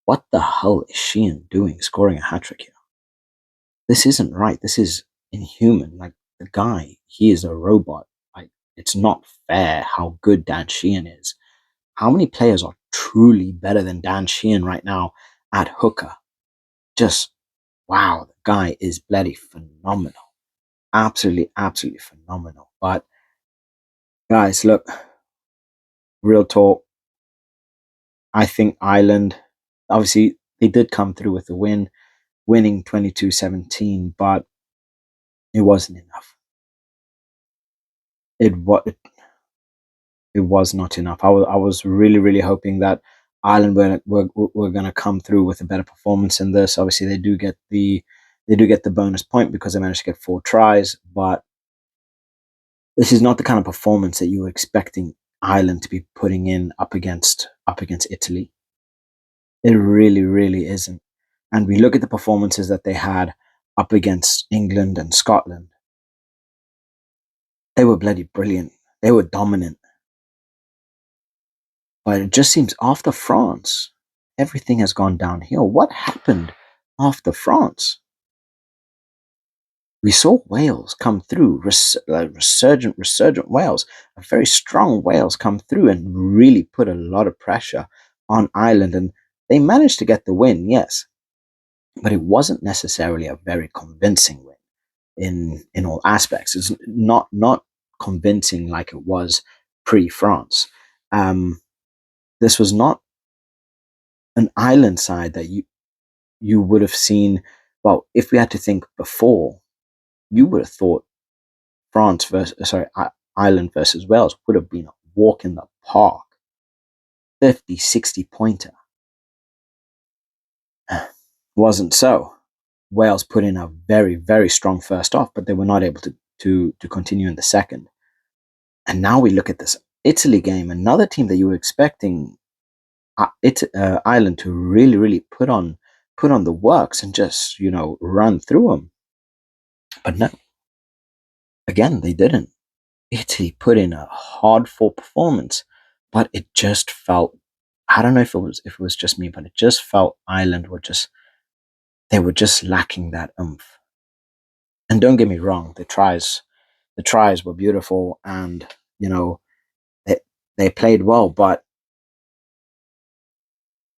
what the hell is Sheehan doing scoring a hat trick here? This isn't right. This is inhuman. Like, the guy, he is a robot. Like, it's not fair how good Dan Sheehan is. How many players are truly better than Dan Sheehan right now at hooker? Just wow, the guy is bloody phenomenal. Absolutely, absolutely phenomenal. But guys, look, real talk. I think Ireland, obviously, they did come through with the win, winning 22-17, but it wasn't enough. It was it was not enough. I was really really hoping that Ireland were going to come through with a better performance in this. Obviously, they do get the bonus point because they managed to get 4 tries, but this is not the kind of performance that you were expecting Ireland to be putting in up against Italy. It really really isn't. And we look at the performances that they had up against England and Scotland. They were bloody brilliant. They were dominant. But it just seems after France, everything has gone downhill. What happened after France? We saw Wales come through, resurgent Wales, a very strong Wales come through and really put a lot of pressure on Ireland. And they managed to get the win, yes, but it wasn't necessarily a very convincing win in all aspects. It's not convincing like it was pre-France. Um, this was not an Ireland side that you would have seen. Well, if we had to think before, you would have thought France versus Ireland versus Wales would have been a walk in the park, 50, 60 pointer. Wasn't so. Wales put in a very very strong first half, but they were not able to continue in the second. And now we look at this Italy game, another team that you were expecting Ireland to really really put on the works and just run through them. But no, again, they didn't. Italy put in a hard fought performance, but it just felt, I don't know if it was just me, but it just felt Ireland were just lacking that oomph. And don't get me wrong, the tries were beautiful, and you know they they played well, but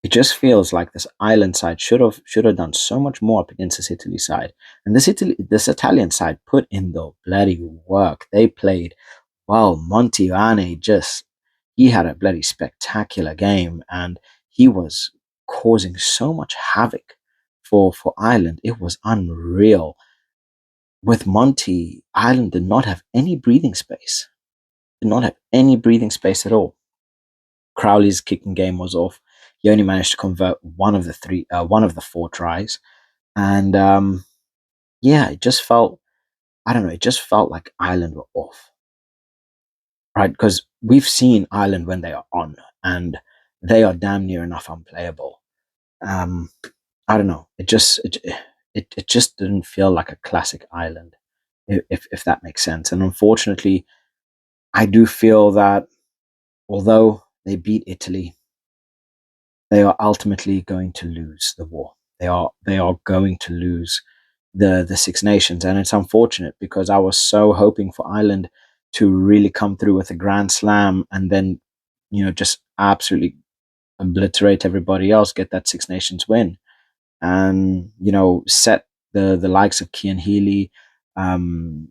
it just feels like this Ireland side should have done so much more up against this Italy side. And this Italian side put in the bloody work. They played well. Montiane, just he had a bloody spectacular game, and he was causing so much havoc for Ireland. It was unreal. With Monty, Ireland did not have any breathing space. Did not have any breathing space at all. Crowley's kicking game was off. He only managed to convert one of the 4 tries, and yeah, it just felt, I don't know, it just felt like Ireland were off, right? Because we've seen Ireland when they are on, and they are damn near enough unplayable. Um, I don't know. It just didn't feel like a classic Ireland, if that makes sense. And unfortunately, I do feel that although they beat Italy, they are ultimately going to lose the war. They are going to lose the Six Nations, and it's unfortunate because I was so hoping for Ireland to really come through with a grand slam and then just absolutely obliterate everybody else, get that Six Nations win, and set the likes of Cian Healy, um,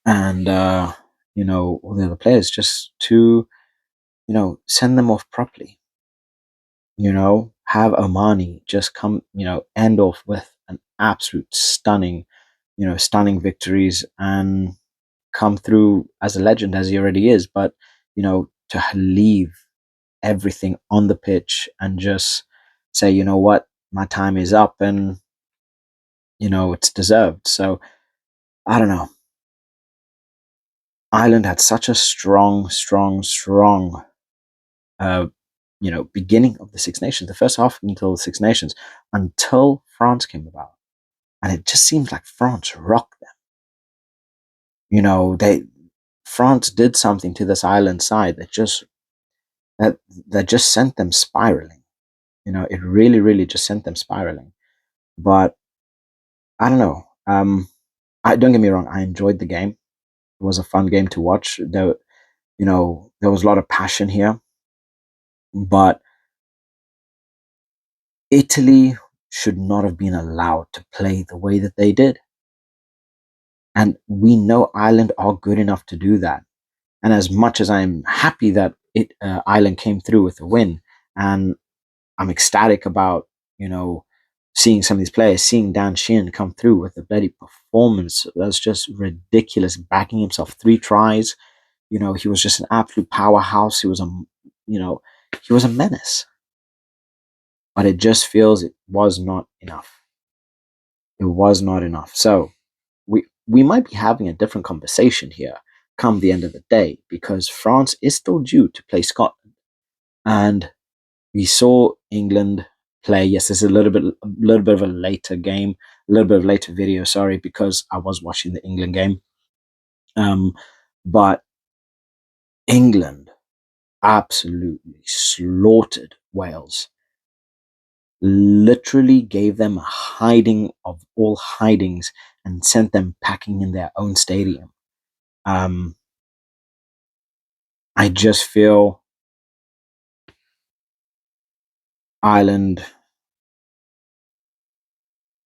and all the other players, just to send them off properly. Have Omani just come, end off with an absolute stunning victories, and come through as a legend as he already is. But to leave everything on the pitch and just say, you know what, my time is up, and it's deserved. So I don't know. Ireland had such a strong uh, beginning of the Six Nations, the first half until the Six Nations, until France came about, and it just seems like France rocked them. They France did something to this Ireland side that just sent them spiraling. it really, really just sent them spiraling. But I don't know. I don't get me wrong. I enjoyed the game. It was a fun game to watch. There was a lot of passion here, but Italy should not have been allowed to play the way that they did. And we know Ireland are good enough to do that. And as much as I'm happy that Ireland came through with a win, and I'm ecstatic about, you know, seeing some of these players, seeing Dan Sheehan come through with a bloody performance that's just ridiculous, backing himself 3 tries. He was just an absolute powerhouse. You know, he was a menace. But it just feels it was not enough. It was not enough. So we might be having a different conversation here come the end of the day, because France is still due to play Scotland. And we saw England play. Yes, it's a little bit of a later game, a little bit of later video. Sorry, because I was watching the England game. Um, but England absolutely slaughtered Wales. Literally gave them a hiding of all hidings and sent them packing in their own stadium. Um, I just feel Ireland,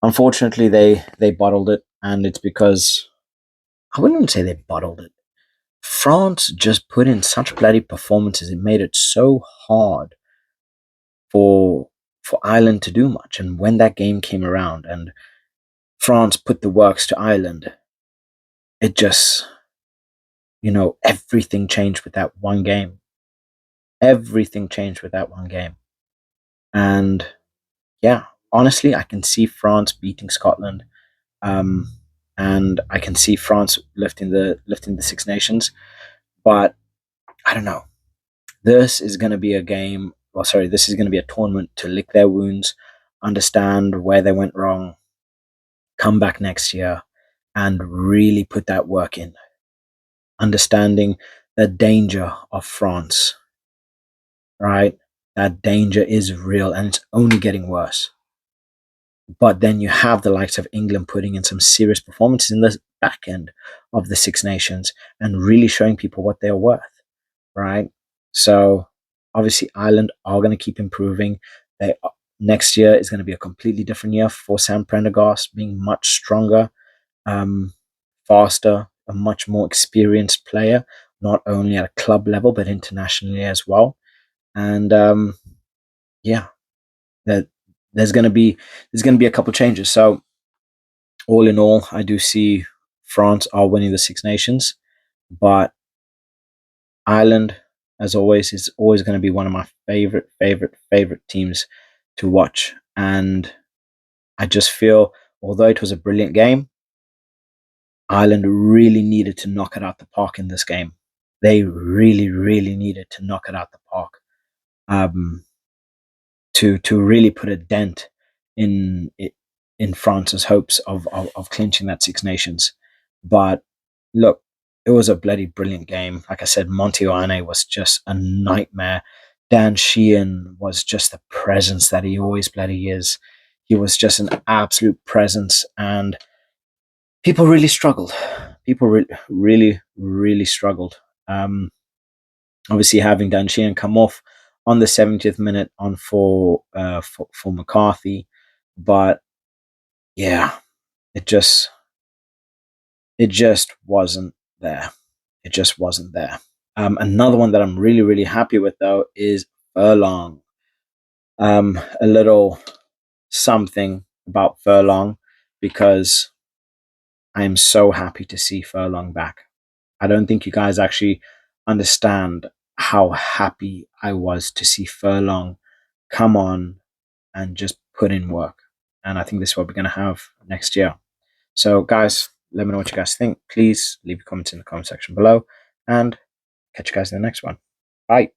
unfortunately, they bottled it, and it's because I wouldn't even say they bottled it. France just put in such bloody performances. It made it so hard for for Ireland to do much. And when that game came around and France put the works to Ireland, it just, everything changed with that one game. Everything changed with that one game. And yeah, honestly, I can see France beating Scotland. Um, and I can see France lifting the Six Nations. But I don't know. This is going to be a game. Well, sorry, this is going to be a tournament to lick their wounds, understand where they went wrong, come back next year, and really put that work in. Understanding the danger of France, right? That danger is real and it's only getting worse. But then you have the likes of England putting in some serious performances in the back end of the Six Nations and really showing people what they're worth, right? So obviously Ireland are going to keep improving. Next year is going to be a completely different year for Sam Prendergast, being much stronger, um, faster, a much more experienced player, not only at a club level but internationally as well. And yeah, that there's going to be a couple changes. So all in all, I do see France are winning the Six Nations, but Ireland, as always, is always going to be one of my favorite teams to watch. And I just feel, although it was a brilliant game, Ireland really needed to knock it out the park in this game. They really, really needed to knock it out the park, um, to really put a dent in in France's hopes of clinching that Six Nations. But look, it was a bloody brilliant game. Like I said, Monty was just a nightmare. Dan Sheehan was just the presence that he always bloody is. He was just an absolute presence, and people really struggled. People really, really struggled. Um, Obviously, having Dan Sheehan come off on the 70th minute on for McCarthy, but yeah, it just it just wasn't there. It just wasn't there. Another one that I'm really, really happy with though is Furlong. A little something about Furlong, because I am so happy to see Furlong back. I don't think you guys actually understand how happy I was to see Furlong come on and just put in work. And I think this is what we're going to have next year. So, guys, let me know what you guys think. Please leave your comments in the comment section below, and catch you guys in the next one. Bye.